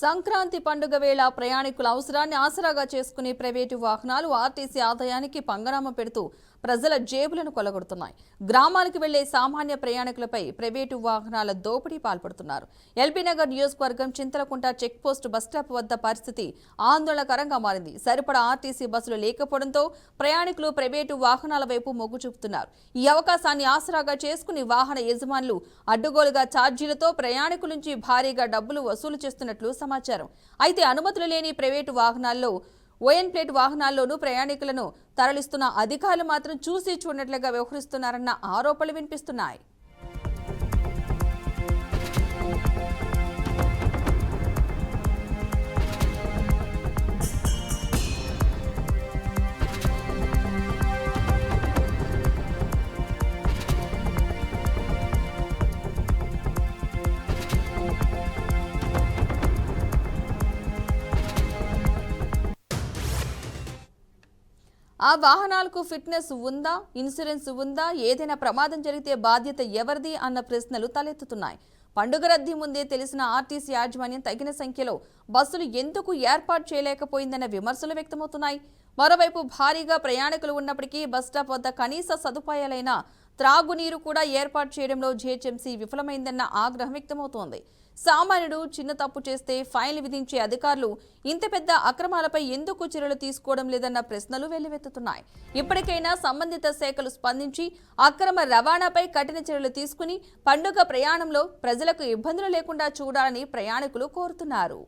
సంక్రాంతి పండుగ వేళ ప్రయాణికుల అవసరాన్ని ఆసరాగా చేసుకునే ప్రైవేటు వాహనాలు ఆర్టీసీ ఆదాయానికి పంగనామం పెడుతూ ప్రజల జేబులను కొల్లగొడుతున్నాయి. గ్రామాలకు వెళ్లే సామాన్య ప్రయాణికులపై ప్రైవేటు వాహనాల దోపిడీ పాల్పడుతున్నారు. ఎల్బీ నగర్ నియోజకవర్గం చింతలకుంట చెక్ పోస్ట్ బస్టాప్ వద్ద పరిస్థితి ఆందోళనకరంగా మారింది. సరిపడా ఆర్టీసీ బస్సులు లేకపోవడంతో ప్రయాణికులు ప్రైవేటు వాహనాల వైపు మొగ్గు చూపుతున్నారు. ఈ అవకాశాన్ని ఆసరాగా చేసుకుని వాహన యజమానులు అడ్డుగోలుగా ఛార్జీలతో ప్రయాణికుల నుంచి భారీగా డబ్బులు వసూలు చేస్తున్నట్లు సమాచారం. అయితే అనుమతులు లేని ప్రైవేటు వాహనాల్లో ఓఎన్ ప్లేట్ వాహనాల్లోనూ ప్రయాణికులను తరలిస్తున్న అధికారులు మాత్రం చూసి చూడనట్లుగా వ్యవహరిస్తున్నారన్న ఆరోపణలు వినిపిస్తున్నాయి. ఆ వాహనాలకు ఫిట్నెస్ ఉందా, ఇన్సూరెన్స్ ఉందా, ఏదైనా ప్రమాదం జరిగితే బాధ్యత ఎవరిది అన్న ప్రశ్నలు తలెత్తుతున్నాయి. పండుగ రద్దీ ముందే తెలిసిన ఆర్టీసీ యాజమాన్యం తగిన సంఖ్యలో బస్సులు ఎందుకు ఏర్పాటు చేయలేకపోయిందన్న విమర్శలు వ్యక్తమవుతున్నాయి. మరోవైపు భారీగా ప్రయాణికులు ఉన్నప్పటికీ బస్టాప్ వద్ద కనీస సదుపాయాలైన త్రాగునీరు కూడా ఏర్పాటు చేయడంలో జీహెచ్ఎంసీ విఫలమైందన్న ఆగ్రహం వ్యక్తమవుతోంది. సామాన్యుడు చిన్న తప్పు చేస్తే ఫైన్లు విధించే అధికారులు ఇంత పెద్ద అక్రమాలపై ఎందుకు చర్యలు తీసుకోవడం లేదన్న ప్రశ్నలు వెల్లువెత్తుతున్నాయి. ఇప్పటికైనా సంబంధిత శాఖలు స్పందించి అక్రమ రవాణాపై కఠిన చర్యలు తీసుకుని పండుగ ప్రయాణంలో ప్రజలకు ఇబ్బందులు లేకుండా చూడాలని ప్రయాణికులు కోరుతున్నారు.